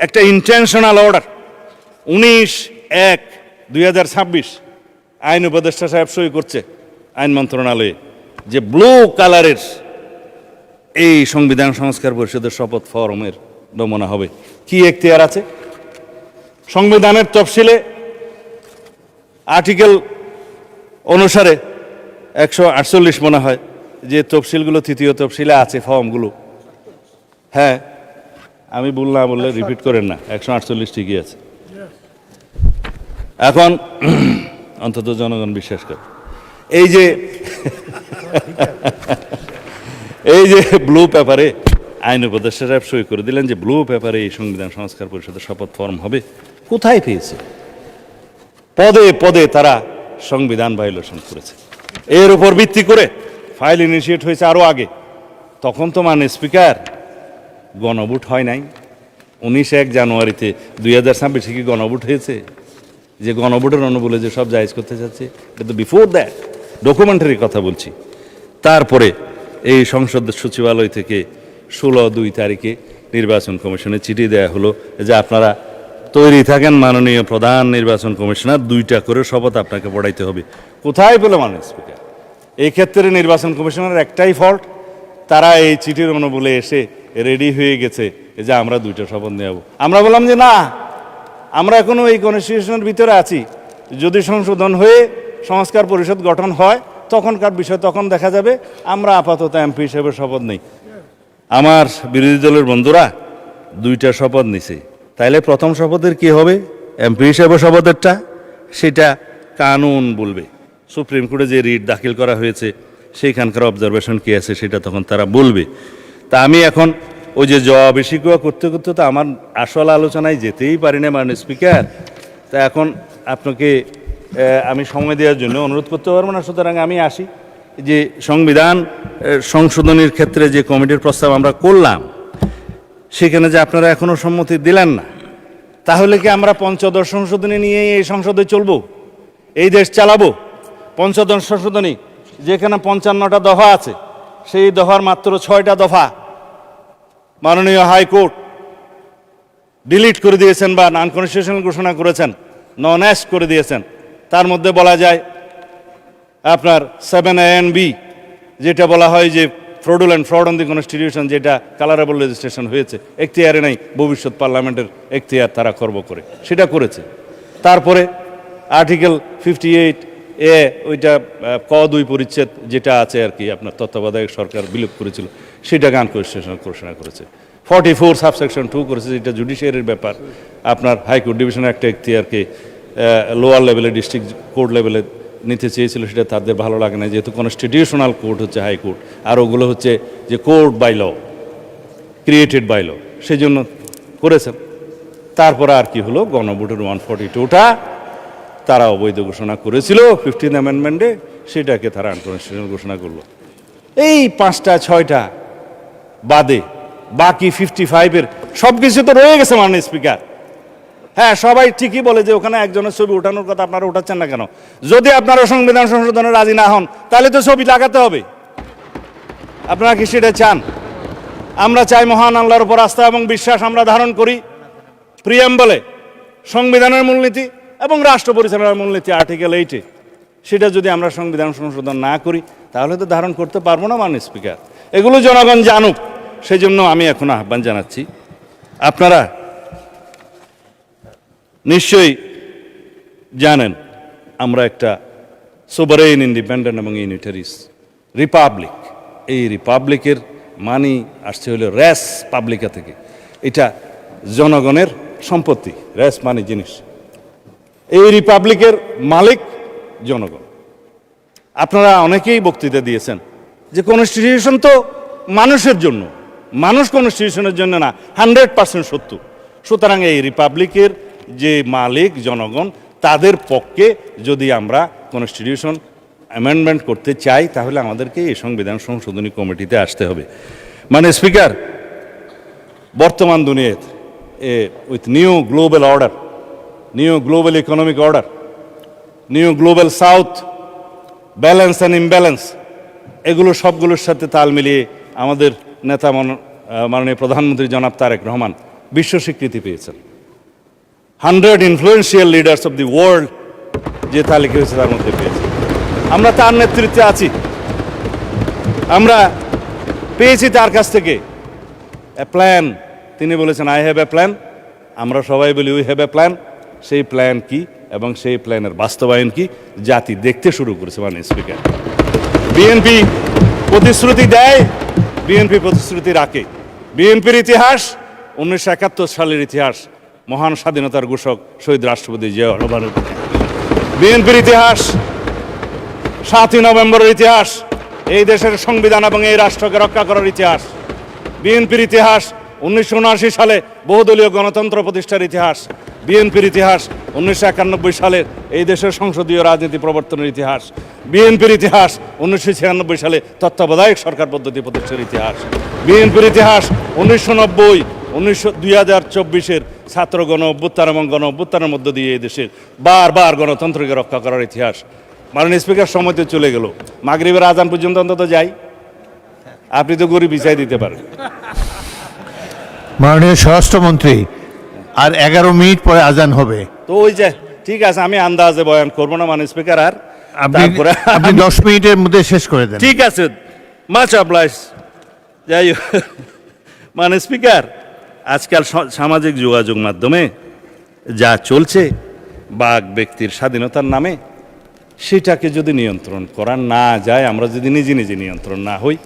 একটা ইন্টেনশনাল অর্ডার 19/1/2026 আইন উপদেষ্টা সাহেব সই করছে আইন মন্ত্রণালয়ে, যে ব্লু কালারের এই সংবিধান সংস্কার পরিষদের শপথ ফরমের নমুনা হবে। কি এখতিয়ার আছে সংবিধানের তফসিলে? আর্টিকেল অনুসারে 148 মনে হয় যে তফসিলগুলো, তৃতীয় তফসিলে আছে ফর্মগুলো। হ্যাঁ, আমি ভুল না বললে রিপিট করেন না, 148 ঠিকই আছে। এখন অন্তত জনগণ বিশ্বাস করে। এই যে ব্লু পেপারে আইন উপদেষ্টা সাহেব সই করে দিলেন যে ব্লু পেপারে এই সংবিধান সংস্কার পরিষদের শপথ ফর্ম হবে, কোথায় পেয়েছে? পদে পদে তারা সংবিধান ভায়োলেশন করেছে। এর উপর ভিত্তি করে ফাইল ইনিশিয়েট হয়েছে আরও আগে। তখন তো মাননীয় স্পিকার গণভোট হয় নাই। 19 জানুয়ারিতে 2026 কি গণভোট হয়েছে? যে গণভোটের অনুবলে যে সব জায়েজ করতে চাচ্ছে, এটা তো বিফোর দ্যাট, ডকুমেন্টারি কথা বলছি। তারপরে এই সংসদ সচিবালয় থেকে 16/2 তারিখে নির্বাচন কমিশনে চিঠি দেওয়া হলো যে আপনারা তৈরি থাকেন মাননীয় প্রধান নির্বাচন কমিশনার, 2টা করে শপথ আপনাকে পড়াইতে হবে। কোথায় পেল মাননীয় স্পিকার? এই ক্ষেত্রে নির্বাচন কমিশনের একটাই ফল্ট, তারা এই চিঠির অনুবলে এসে রেডি হয়ে গেছে যে আমরা 2টা শপথ নেব। আমরা বললাম যে না, আমরা এখনো এই কনস্টিটিউশনের ভিতরে আছি, যদি সংশোধন হয়ে সংস্কার পরিষদ গঠন হয় তখনকার বিষয় তখন দেখা যাবে, আমরা আপাতত এমপি হিসেবে শপথ নেই। আমার বিরোধী দলের বন্ধুরা 2টা শপথ নিছে, তাইলে প্রথম শপথের কি হবে? এমপি হিসেবে শপথেরটা, সেটা কানুন বলবে। সুপ্রিম কোর্টে যে রিট দাখিল করা হয়েছে সেইখানকার অবজারভেশন কি আছে সেটা তখন তারা বলবে। তা আমি এখন ওই যে জবাবে শিকুয়া করতে করতে তো আমার আসল আলোচনায় যেতেই পারি না মাননীয় স্পিকার। তা এখন আপনাকে আমি সময় দেওয়ার জন্য অনুরোধ করতে পারবো না, সুতরাং আমি আসি যে সংবিধান সংশোধনীর ক্ষেত্রে যে কমিটির প্রস্তাব আমরা করলাম, সেখানে যে আপনারা এখনো সম্মতি দিলেন না, তাহলে কি আমরা পঞ্চদশ সংশোধনী নিয়ে এই সংসদে চলবো, এই দেশ চালাবো? পঞ্চদশ সংশোধনী যেখানে 55টা দফা আছে, সেই দফার মাত্র 6টা দফা মাননীয় হাইকোর্ট ডিলিট করে দিয়েছেন বা নন কনস্টিটিউশনাল ঘোষণা করেছেন, নন অ্যাস্ট করে দিয়েছেন। তার মধ্যে বলা যায় আপনার 7A and B, যেটা বলা হয় যে ফ্রড অন দি কনস্টিটিউশন, যেটা কালারেবল রেজিস্ট্রেশন হয়েছে, এখতিয়ারে নাই, ভবিষ্যৎ পার্লামেন্টের এখতিয়ার তারা করব করে, সেটা করেছে। তারপরে আর্টিকেল 58A, ওইটা ক 2 পরিচ্ছেদ যেটা আছে আর কি, আপনার তত্ত্বাবধায়ক সরকার বিলোপ করেছিল, সেটাকে আনকনস্টিটিউশনাল ঘোষণা করেছে। 44 সাবসেকশন 2 করেছে, যেটা জুডিশিয়ারির ব্যাপার। আপনার হাইকোর্ট ডিভিশনের একটা এখতিয়ারকে লোয়ার লেভেলে ডিস্ট্রিক্ট কোর্ট লেভেলে নিতে চেয়েছিল, সেটা তাদের ভালো লাগে না, যেহেতু কনস্টিটিউশনাল কোর্ট হচ্ছে হাইকোর্ট, আর ওগুলো হচ্ছে যে court by law, created by law, সেই জন্য করেছেন। তারপরে আর কি হলো, গণভোটের 142টা তারা অবৈধ ঘোষণা করেছিল 15th অ্যামেন্ডমেন্টে, সেটাকে তারা আনকনস্টিটিউশনাল ঘোষণা করলো। এই 5টা 6টা বাদে বাকি 55-এর সব কিছু তো রয়ে গেছে মাননীয় স্পিকার। হ্যাঁ, সবাই ঠিকই বলে যে ওখানে একজনের ছবি ওঠানোর কথা, আপনারা ওঠাচ্ছেন না কেন? যদি আপনারা সংবিধান সংশোধনে রাজি না হন, তাহলে তো ছবি লাগাতে হবে। আপনারা কি সেটা চান? আমরা চাই মহান আল্লাহর উপর আস্থা এবং বিশ্বাস আমরা ধারণ করি। প্রিয়াম্বলে সংবিধানের মূলনীতি এবং রাষ্ট্র পরিচালনার মূলনীতি আর্টিকেল 8-এ, সেটা যদি আমরা সংবিধান সংশোধন না করি, তাহলে তো ধারণ করতে পারবো না মাননীয় স্পিকার। এগুলো জনগণ জানুক, সেই জন্য আমি এখন আহ্বান জানাচ্ছি, আপনারা নিশ্চয়ই জানেন আমরা একটা সোভারেইন, ইন্ডিপেন্ডেন্ট এবং ইউনিটারিস রিপাবলিক। এই রিপাবলিকের মানি আসছে হলো রেস পাবলিকা থেকে। এটা জনগণের সম্পত্তি, রেস মানি জিনিস। এই রিপাবলিকের মালিক জনগণ। আপনারা অনেকেই বক্তৃতা দিয়েছেন যে কনস্টিটিউশন তো মানুষের জন্য, মানুষ কনস্টিটিউশনের জন্য না, 100% সত্য। সুতরাং এই রিপাবলিকের যে মালিক জনগণ, তাদের পক্ষে যদি আমরা কনস্টিটিউশন অ্যামেন্ডমেন্ট করতে চাই, তাহলে আমাদেরকে এই সংবিধান সংশোধনী কমিটিতে আসতে হবে। মানে স্পিকার, বর্তমান দুনিয়াতে with new global order, new global economic order, new global south, balance and imbalance, এগুলো সবগুলোর সাথে তাল মিলিয়ে আমাদের নেতা মাননীয় প্রধানমন্ত্রী জনাব তারেক রহমান বিশ্ব স্বীকৃতি পেয়েছেন। 100 influential leaders of the world যে তালিকা হয়েছে তার মধ্যে পেয়েছে। আমরা তার নেতৃত্বে আছি। আমরা পেয়েছি তার কাছ থেকে প্ল্যান। তিনি বলেছেন আই হ্যাভ এ প্ল্যান, আমরা সবাই বলি উই হ্যাভ এ প্ল্যান। সেই প্ল্যান কি এবং সেই প্ল্যানের বাস্তবায়ন কি জাতি দেখতে শুরু করেছে মাননীয় স্পিকার। বিএনপি প্রতিশ্রুতি দেয়, বিএনপি প্রতিশ্রুতি রাখে। বিএনপির ইতিহাস 1971 সালের ইতিহাস, মহান স্বাধীনতার ঘোষক শহীদ রাষ্ট্রপতি জিয়াউর রহমানের। বিএনপির ইতিহাস 7ই নভেম্বরের ইতিহাস, এই দেশের সংবিধান এবং এই রাষ্ট্রকে রক্ষা করার ইতিহাস। বিএনপির ইতিহাস 1979 সালে বহুদলীয় গণতন্ত্র প্রতিষ্ঠার ইতিহাস। বিএনপির ইতিহাস 1991 সালের এই দেশের সংসদীয় রাজনীতি প্রবর্তনের ইতিহাস। বিএনপির ইতিহাস 1996 সালে তত্ত্বাবধায়ক সরকার পদ্ধতি প্রতিষ্ঠার ইতিহাস। বিএনপির ইতিহাস 1990, 2024-এর ছাত্র গণ অভ্যুত্থান এবং গণ অভ্যুত্থানের মধ্য দিয়ে এই দেশের বারবার গণতন্ত্রকে রক্ষা করার ইতিহাস। মাননীয় স্পিকার, সময় তো চলে গেল, মাগরিবের আজান পর্যন্ত অন্তত যাই, আপনি তো গরিব বিচাই দিতে পারেন। মাননীয় স্বরাষ্ট্রমন্ত্রী, আর 11 মিনিট পরে আজান হবে, তো ওই যে ঠিক আছে, আমি আন্দাজে বয়ান করবো না মাননীয় স্পিকার। আর আপনি 10 মিনিটের মধ্যে শেষ করে দেন। ঠিক আছে, মাচ অবলাইজ। যাই হোক মাননীয় স্পিকার, আজকাল সামাজিক যোগাযোগ মাধ্যমে যা চলছে বাক ব্যক্তির স্বাধীনতার নামে, সেটাকে যদি নিয়ন্ত্রণ করা না যায়, আমরা যদি নিজে নিজে নিয়ন্ত্রণ না হই,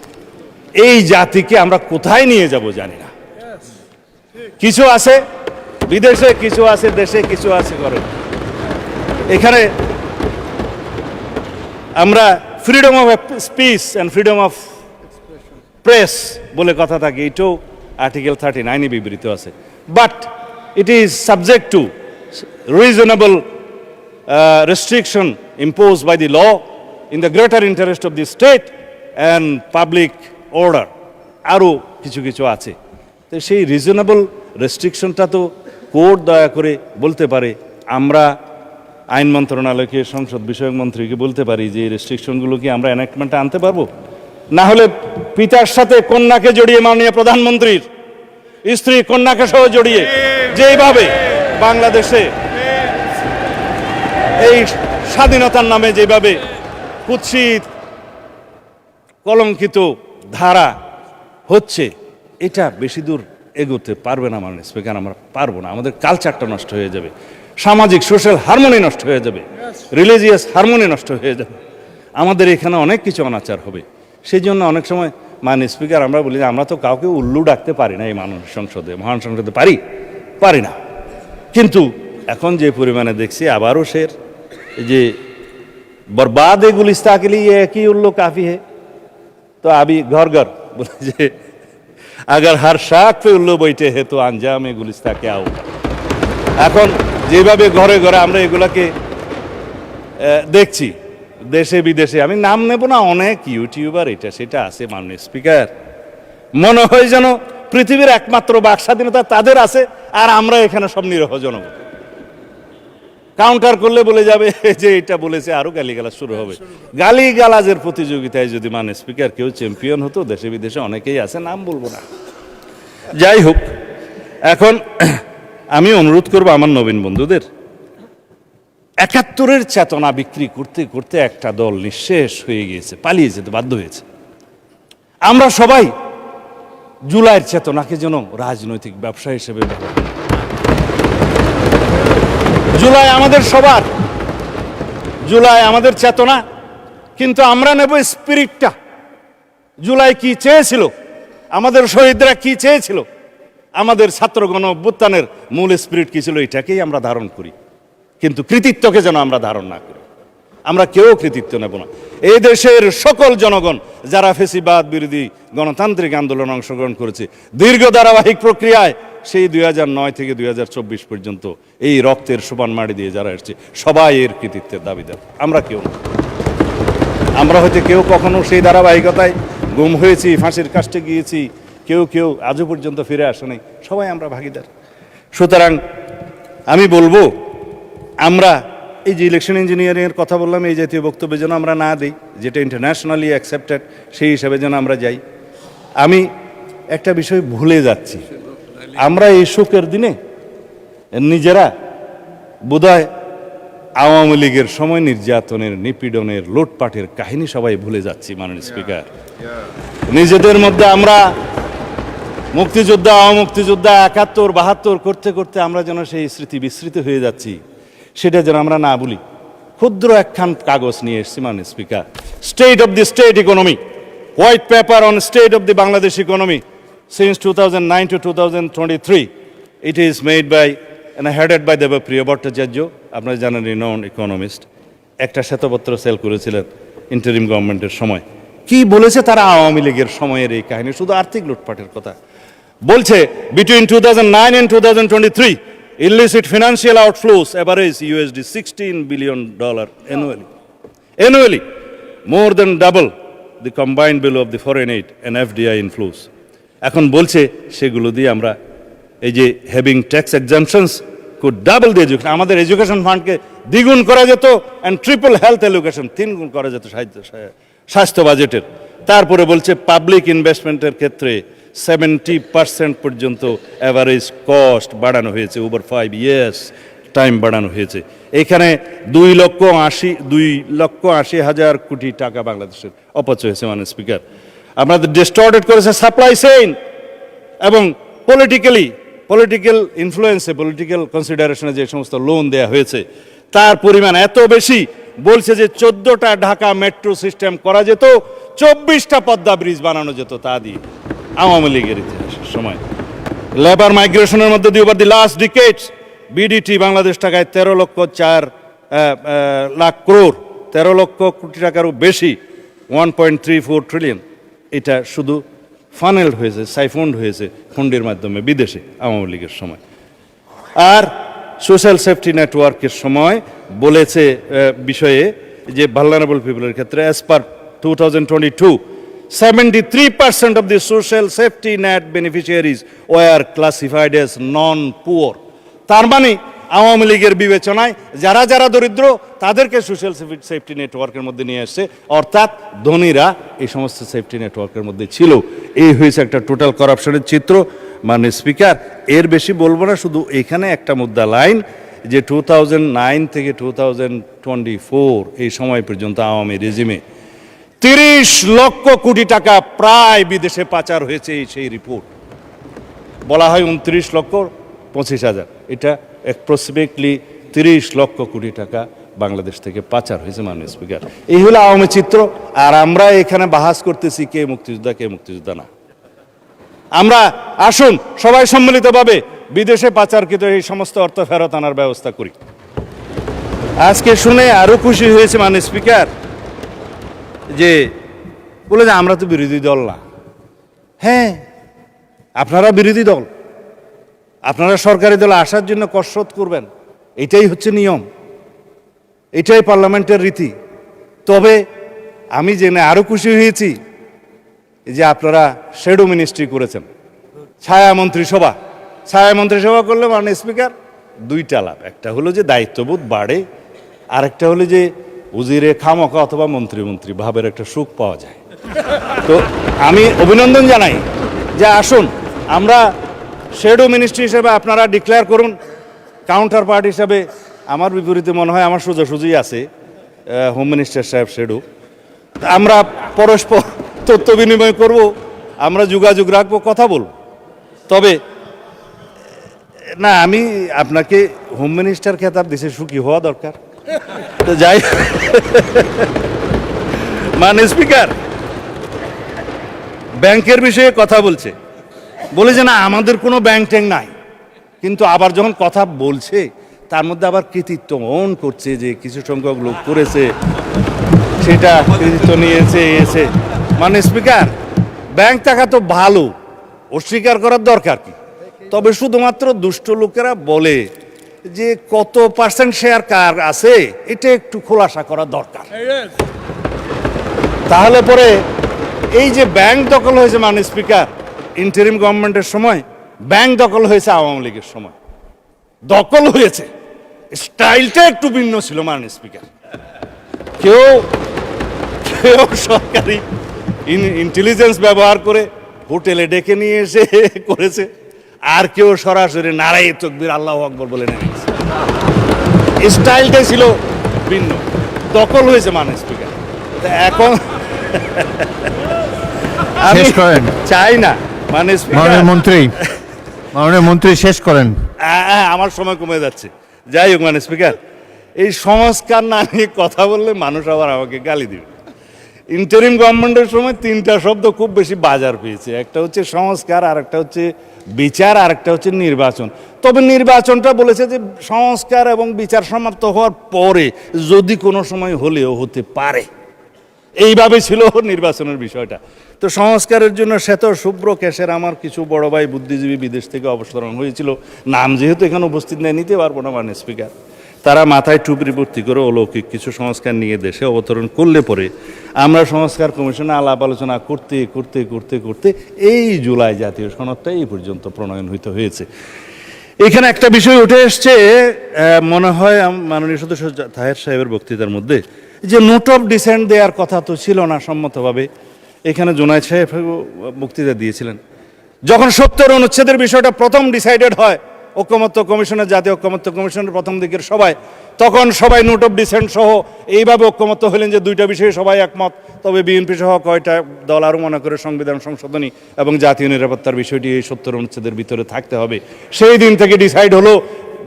এই জাতিকে আমরা কোথায় নিয়ে যাব জানি না। কিছু আছে বিদেশে, কিছু আছে দেশে, কিছু আছে ঘরে। এখানে আমরা freedom of speech and freedom of press বলে কথা থাকে, এটাও আর্টিকেল 39-এ বিবৃত আছে। But it is subject to reasonable restriction imposed by the law in the greater interest of the state and public order. আরও কিছু কিছু আছে, তো সেই রিজনেবল রেস্ট্রিকশনটা তো কোর্ট দয়া করে বলতে পারে। আমরা আইন মন্ত্রণালয়কে, সংসদ বিষয়ক মন্ত্রীকে বলতে পারি যে এই রেস্ট্রিকশনগুলো কি আমরা এনাক্টমেন্টে আনতে পারবো? না হলে পিতার সাথে কন্যাকে জড়িয়ে, মাননীয় প্রধানমন্ত্রীর স্ত্রী কন্যাকে সহ জড়িয়ে যেইভাবে বাংলাদেশে এই স্বাধীনতার নামে যেভাবে কুৎসিত কলঙ্কিত ধারা হচ্ছে, এটা বেশি দূর এগোতে পারবে না মাননীয় স্পিকার। আমরা পারবো না, আমাদের কালচারটা নষ্ট হয়ে যাবে, সামাজিক সোশ্যাল হারমোনি নষ্ট হয়ে যাবে, রিলিজিয়াস হারমোনি নষ্ট হয়ে যাবে, আমাদের এখানে অনেক কিছু অনাচার হবে। সেই জন্য অনেক সময় মাননীয় স্পিকার আমরা বলি যে আমরা তো কাউকে উল্লু ডাকতে পারি না এই মাননীয় সংসদে, মহান সংসদে পারি না। কিন্তু এখন যে পরিমাণে দেখছি আবারও শের যে बर्बाद है गुलिस्ता के लिए ये एक ही उल्लू काफ़ी है। तो अभी घर घर बोले जे अगर हर शाख पे उल्लू बैठे हैं तो अंजाम गुलिस्ता क्या होगा। এখন যেভাবে ঘরে ঘরে আমরা এগুলাকে দেখছি দেশে বিদেশে, আমি নাম নেব না, অনেক ইউটিউবার এটা সেটা আছে মাননীয় স্পিকার, মনে হয় যেন পৃথিবীর একমাত্র বাক স্বাধীনতা তাদের আছে আর আমরা এখানে সব নিরহ জনগণ। কাউন্টার করলে বলে যাবে যে এটা বলেছে, আরো গালিগালাজ শুরু হবে। গালিগালাজের প্রতিযোগিতায় যদি মাননীয় স্পিকার কেউ চ্যাম্পিয়ন হতো, দেশে বিদেশে অনেকেই আছে, নাম বলবো না। যাই হোক, এখন আমি অনুরোধ করবো আমার নবীন বন্ধুদের, ৭১-এর চেতনা বিক্রি করতে করতে একটা দল নিঃশেষ হয়ে গিয়েছে, পালিয়ে যেতে বাধ্য হয়েছে। আমরা সবাই জুলাইয়ের চেতনাকে যেন রাজনৈতিক ব্যবসা হিসেবে ব্যবহার করি। জুলাই আমাদের সবার, জুলাই আমাদের চেতনা, কিন্তু আমরা নেব স্পিরিটটা। জুলাই কি চেয়েছিল, আমাদের শহীদরা কি চেয়েছিল, আমাদের ছাত্রগণ অভ্যুত্থানের মূল স্পিরিট কি ছিল, এটাকেই আমরা ধারণ করি। কিন্তু কৃতিত্বকে যেন আমরা ধারণ না করি। আমরা কেউ কৃতিত্ব নেব না। এই দেশের সকল জনগণ যারা ফেসিবাদ বিরোধী গণতান্ত্রিক আন্দোলনে অংশগ্রহণ করেছে দীর্ঘ ধারাবাহিক প্রক্রিয়ায়, সেই 2009 থেকে 2024 পর্যন্ত এই রক্তের সোপান মাটি দিয়ে যারা এসেছে, সবাই এর কৃতিত্বের দাবিদার, আমরা কেউ না। আমরা হয়তো কেউ কখনো সেই ধারাবাহিকতায় গুম হয়েছি, ফাঁসির কাস্টে গিয়েছি, কেউ আজও পর্যন্ত ফিরে আসে নাই, সবাই আমরা ভাগিদার। সুতরাং আমি বলবো, আমরা এই যে ইলেকশন ইঞ্জিনিয়ারিংয়ের কথা বললাম, এই জাতীয় বক্তব্য যেন আমরা না দিই, যেটা ইন্টারন্যাশনালি অ্যাকসেপ্টেড, সেই হিসাবে যেন আমরা যাই। আমি একটা বিষয় ভুলে যাচ্ছি, আমরা এই শোকের দিনে নিজেরা বোধহয় আওয়ামী লীগের সময় নির্যাতনের, নিপীড়নের, লুটপাটের কাহিনী সবাই ভুলে যাচ্ছি মাননীয় স্পিকার। নিজেদের মধ্যে আমরা মুক্তিযোদ্ধা, অমুক্তিযোদ্ধা, ৭১, ৭২ করতে করতে আমরা যেন সেই স্মৃতি বিস্মৃত হয়ে যাচ্ছি, সেটা যেন আমরা না বলি। ক্ষুদ্র একখান কাগজ নিয়ে এসেছি মাননীয় speaker, state of the state economy, white paper on state of the Bangladesh economy since 2009 to 2023. It is made by and headed by Debapriya Bhattacharya, আপনারা জানেন রিনাউন্ড ইকোনমিস্ট। একটা শ্বেতপত্র সেল করেছিলেন ইন্টারিম গভর্নমেন্টের সময়। কি বলেছে তারা আওয়ামী লীগের সময়ের এই কাহিনী, শুধু আর্থিক লুটপাটের কথা বলছে। Between 2009 and 2023 illicit financial outflows average $16 billion annually, more than double the combined bill of the foreign aid and FDI inflows. এখন বলছে সেগুলো দিয়ে আমরা এই যে having tax exemptions could double the education, আমাদের এডুকেশন ফান্ডকে দ্বিগুণ করা যেত, অ্যান্ড ট্রিপল হেলথ এডুকেশন, 3 গুণ করা যেত স্বাস্থ্য বাজেটের। তারপরে বলছে পাবলিক ইনভেস্টমেন্টের ক্ষেত্রে 70% পর্যন্ত অ্যাভারেজ কস্ট বাড়ানো হয়েছে, ওভার 5 years টাইম বাড়ানো হয়েছে। এখানে 2,80,000 কোটি টাকা বাংলাদেশের অপচয় হয়েছে মাননীয় স্পিকার। আমাদের ডিস্টর্টেড করেছে সাপ্লাই চেইন, এবং পলিটিক্যাল ইনফ্লুয়েন্সে, পলিটিক্যাল কনসিডারেশনে যে সমস্ত লোন দেওয়া হয়েছে তার পরিমাণ এত বেশি, বলছে যে 14টা ঢাকা মেট্রো সিস্টেম করা যেত, 24টা পদ্মা ব্রিজ বানানো যেত তা দিয়ে, আওয়ামী লীগের ইতিহাসের সময়। লেবার মাইগ্রেশনের মধ্যে দিয়ে over the last ডিকেডস BDT Bangladesh টাকায় 13 লক্ষ কোটি টাকারও বেশি, 1.34 ট্রিলিয়ন, এটা শুধু ফানেলড হয়েছে, সাইফন্ড হয়েছে ফন্ডের মাধ্যমে বিদেশে আওয়ামী লীগের সময়। আর সোশ্যাল সেফটি নেটওয়ার্কের সময় বলেছে বিষয়ে যে ভালনারেবল পিপলের ক্ষেত্রে as per 2022 73% of the social safety net beneficiaries were classified as non-poor. তার মানে আওয়ামী লীগের বিবেচনায় যারা যারা দরিদ্র তাদেরকে সোশ্যাল সেফটি নেটওয়ার্কের মধ্যে নিয়ে আসছে, অর্থাৎ ধনীরা এই সমস্ত সেফটি নেটওয়ার্কের মধ্যে ছিল। এই হয়েছে একটা টোটাল করাপশনের চিত্র মাননীয় স্পিকার। এর বেশি বলবো না, শুধু এখানে একটা মুদ্রা লাইন যে 2009 থেকে 2024 এই সময় পর্যন্ত আওয়ামী রেজিমে 30 লক্ষ কোটি টাকা প্রায় বিদেশে পাচার হয়েছে। সেই রিপোর্ট বলা হয় 29,25,000, এটা অ্যাপ্রক্সিমেটলি 30 লক্ষ কোটি টাকা বাংলাদেশ থেকে পাচার হয়েছে মাননীয় স্পিকার। এই হলো আওয়ামী চিত্র। আর আমরা এখানে বাহাস করতেছি কে মুক্তিযোদ্ধা না। আমরা আসুন সবাই সম্মিলিতভাবে বিদেশে পাচারকৃত এই সমস্ত অর্থ ফেরত আনার ব্যবস্থা করি। আজকে শুনে আরো খুশি হয়েছে মাননীয় স্পিকার যে বলে যে আমরা তো বিরোধী দল না। হ্যাঁ, আপনারা বিরোধী দল, আপনারা সরকারি দলে আসার জন্য কসরত করবেন, এটাই হচ্ছে নিয়ম, এটাই পার্লামেন্টের রীতি। তবে আমি জেনে আরো খুশি হয়েছি যে আপনারা শ্যাডো মিনিস্ট্রি করেছেন, ছায়া মন্ত্রিসভা করলে মাননীয় স্পিকার দুইটা লাভ। একটা হলো যে দায়িত্ববোধ বাড়ে, আরেকটা হলো যে উজিরে খামকা অথবা মন্ত্রী ভাবের একটা সুখ পাওয়া যায়। তো আমি অভিনন্দন জানাই যে আসুন আমরা শ্যাডো মিনিস্ট্রি হিসেবে আপনারা ডিক্লেয়ার করুন। কাউন্টার পার্ট হিসাবে আমার বিপরীতে মনে হয় আমার সোজাসুজি আছে হোম মিনিস্টার সাহেব শ্যাডো। আমরা পরস্পর তথ্য বিনিময় করব, আমরা যোগাযোগ রাখবো, কথা বলব। তবে না, আমি আপনাকে হোম মিনিস্টার খেতাব দিছে, সুখী হওয়া দরকার। তো যাই, মাননীয় স্পিকার ব্যাংকের বিষয়ে কথা বলে যে না আমাদের কোনো ব্যাংক ট্যাঙ্ক নাই, কিন্তু আবার যখন কথা বলছে তার মধ্যে আবার কৃতিত্ব অন করছে যে কিছু সংখ্যক লোক করেছে, সেটা কৃতিত্ব নিয়েছে এসে। মাননীয় স্পিকার ব্যাংক টাকা তো ভালো, অস্বীকার করার দরকার কি। তবে শুধুমাত্র দুষ্ট লোকেরা বলে যে কত পার্সেন্ট শেয়ার কার আছে এটা একটু খোলাসা করা দরকার। তাহলে পরে এই যে ব্যাংক দখল হয়েছে মাননীয় স্পিকার ইন্টারিম গভর্নমেন্টের সময়, ব্যাংক দখল হয়েছে আওয়ামী লীগের সময়, দখল হয়েছে, স্টাইলটা একটু ভিন্ন ছিল মাননীয় স্পিকার। কেউ সরকারি ইন্টেলিজেন্স ব্যবহার করে হোটেলে ডেকে নিয়ে এসে করেছে, আর কেউ সরাসরি নারায়ে তাকবীর আল্লাহু আকবার বলে নেমেছে। স্টাইলটাই ছিল ভিন্ন, দখল হয়েছে মাননীয় স্পিকার। এখন আমি চাই না মাননীয় মন্ত্রী শেষ করেন। আমার সময় কমে যাচ্ছে। যাই হোক মাননীয় স্পিকার, এই সংস্কার না নিয়ে কথা বললে মানুষ আবার আমাকে গালি দিবে। ইন্টারিম গভর্নমেন্টের সময় তিনটা শব্দ খুব বেশি বাজার পেয়েছে, একটা হচ্ছে সংস্কার, আর একটা হচ্ছে বিচার, আর একটা হচ্ছে নির্বাচন। তবে নির্বাচনটা বলেছে যে সংস্কার এবং বিচার সমাপ্ত হওয়ার পরে যদি কোনো সময় হলেও হতে পারে, এইভাবে ছিল নির্বাচনের বিষয়টা। তো সংস্কারের জন্য শ্বেত শুভ্র কেশের আমার কিছু বড় ভাই বুদ্ধিজীবী বিদেশ থেকে অবতরণ হয়েছিল, নাম যেহেতু এখানে উপস্থিত নেই নিতে পারবো না মাননীয় স্পিকার। তারা মাথায় টুপি ভর্তি করে অলৌকিক কিছু সংস্কার নিয়ে দেশে অবতরণ করলে পরে আমরা সংস্কার কমিশনে আলাপ আলোচনা করতে করতে করতে করতে এই জুলাই জাতীয় সনদটা এই পর্যন্ত প্রণয়ন হয়েছে। এখানে একটা বিষয় উঠে এসছে, মনে হয় মাননীয় সদস্য তাহের সাহেবের বক্তৃতার মধ্যে, যে নোট অফ ডিসেন্ট দেওয়ার কথা তো ছিল না সম্মতভাবে। এখানে জুনায়েদ সাহেব বক্তৃতা দিয়েছিলেন, যখন 70 অনুচ্ছেদের বিষয়টা প্রথম ডিসাইডেড হয় ঐকমত্য কমিশনের, জাতীয় ঐকমত্য কমিশনের প্রথম দিকের সবাই, তখন সবাই নোট অফ ডিসেন্ট সহ এইভাবে ঐকমত্য হলেন যে দুইটা বিষয়ে সবাই একমত। তবে বিএনপি সহ কয়টা দল আরও মনে করে সংবিধান সংশোধনী এবং জাতীয় নিরাপত্তার বিষয়টি এই 70 অনুচ্ছেদের ভিতরে থাকতে হবে। সেই দিন থেকে ডিসাইড হলো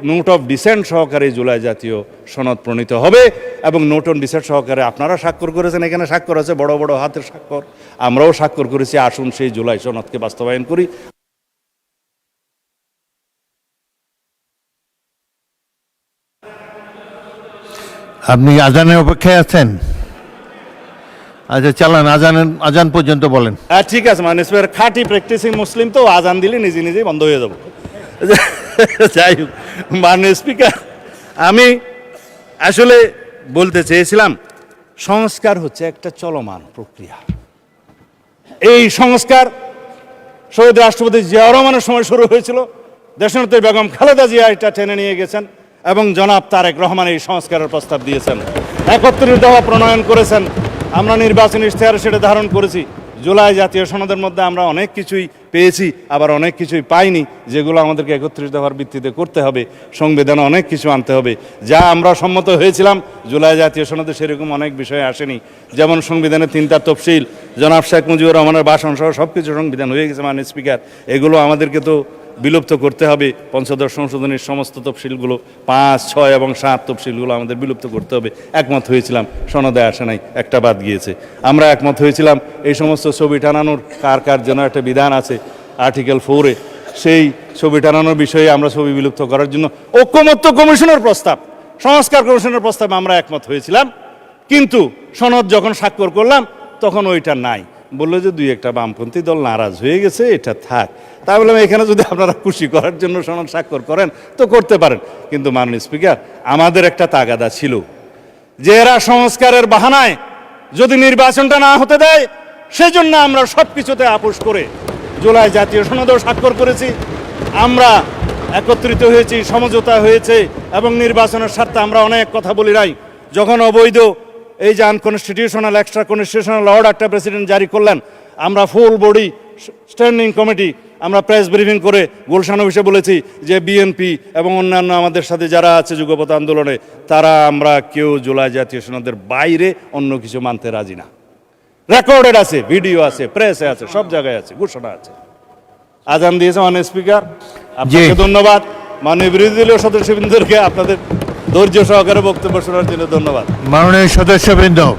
নোট অফ ডিসেন্ট সহকারে জুলাই জাতীয় সনদ প্রণীত হবে, এবং নোট অন ডিসেন্ট সহকারে আপনারা স্বাক্ষর করেছেন, এখানে স্বাক্ষর আছে বড় বড় হাতের স্বাক্ষর, আমরাও স্বাক্ষর করেছি। আসুন সেই জুলাই সনদকে বাস্তবায়ন করি। আপনি আজানের অপেক্ষায় আছেন? আচ্ছা চালান, আজান পর্যন্ত বলেন। ঠিক আছে মাননীয় স্পিকার, খাঁটি প্র্যাকটিসিং মুসলিম তো আজান দিলে নিজে নিজেই বন্ধ হয়ে যাব। যাই হোক মাননীয় স্পিকার, আমি আসলে বলতে চেয়েছিলাম সংস্কার হচ্ছে একটা চলমান প্রক্রিয়া। এই সংস্কার শহীদ রাষ্ট্রপতি জিয়াউর রহমানের সময় শুরু হয়েছিল, দেশনেত্রী বেগম খালেদা জিয়া এটা টেনে নিয়ে গেছেন, এবং জনাব তারেক রহমান এই সংস্কারের প্রস্তাব দিয়েছেন, 31 দফা প্রণয়ন করেছেন। আমরা নির্বাচনী ইশতেহারে সেটা ধারণ করেছি। জুলাই জাতীয় সনদের মধ্যে আমরা অনেক কিছুই পেয়েছি, আবার অনেক কিছুই পাইনি, যেগুলো আমাদেরকে 31 দফার ভিত্তিতে করতে হবে। সংবিধানে অনেক কিছু আনতে হবে, যা আমরা সম্মত হয়েছিলাম জুলাই জাতীয় সনদে সেরকম অনেক বিষয় আসেনি। যেমন সংবিধানে 3টা তফসিল, জনাব শেখ মুজিবুর রহমানের ভাষণ সহ সব কিছু সংবিধান হয়ে গেছে মাননীয় স্পিকার। এগুলো আমাদেরকে তো বিলুপ্ত করতে হবে, পঞ্চদশ সংশোধনীর সমস্ত তফসিলগুলো 5, 6 এবং 7 তফসিলগুলো আমাদের বিলুপ্ত করতে হবে একমত হয়েছিলাম। সনদে আসে নাই, একটা বাদ গিয়েছে। আমরা একমত হয়েছিলাম এই সমস্ত ছবি টানানোর কার কার জন্য একটা বিধান আছে আর্টিকেল 4-এ, সেই ছবি টানানোর বিষয়ে আমরা ছবি বিলুপ্ত করার জন্য ঐকমত্য কমিশনের প্রস্তাব, সংস্কার কমিশনের প্রস্তাবে আমরা একমত হয়েছিলাম। কিন্তু সনদ যখন স্বাক্ষর করলাম তখন ওইটা নাই, বললো যে 2-1টা বামপন্থী দল নারাজ হয়ে গেছে, এটা থাক। তাই বললাম এখানে যদি আপনারা খুশি করার জন্য সনদ স্বাক্ষর করেন তো করতে পারেন, কিন্তু মাননীয় স্পিকার আমাদের একটা তাগাদা ছিল যে এরা সংস্কারের বাহানায় যদি নির্বাচনটা না হতে দেয় সেজন্য আমরা সব কিছুতে আপোষ করে জুলাই জাতীয় সনদেও স্বাক্ষর করেছি। আমরা একত্রিত হয়েছি, সমঝোতা হয়েছে এবং নির্বাচনের স্বার্থে আমরা অনেক কথা বলি নাই। যখন অবৈধ এই যে আনকনস্টিটিউশনাল এক্সট্রা কনস্টিটিউশনাল অর্ডারটা প্রেসিডেন্ট জারি করলেন, আমরা ফুল বডি স্ট্যান্ডিং কমিটি আমরা প্রেস ব্রিফিং করে গুলশান অফিসে বলেছি যে বিএনপি এবং অন্যান্য আমাদের সাথে যারা আছে যুগপৎ আন্দোলনে, তারা আমরা কেউ জুলাই জাতীয় সনদের বাইরে অন্য কিছু মানতে রাজি না। রেকর্ডেড আছে, ভিডিও আছে, প্রেসে আছে, সব জায়গায় আছে, ঘোষণা আছে। আজান দিয়েছে মাননীয় স্পিকার, আপনাকে ধন্যবাদ। মাননীয় বিরোধী দলীয় সদস্যবৃন্দকে আপনাদের ধৈর্য সহকারে বক্তব্য শোনার জন্য ধন্যবাদ। মাননীয় সদস্যবৃন্দ,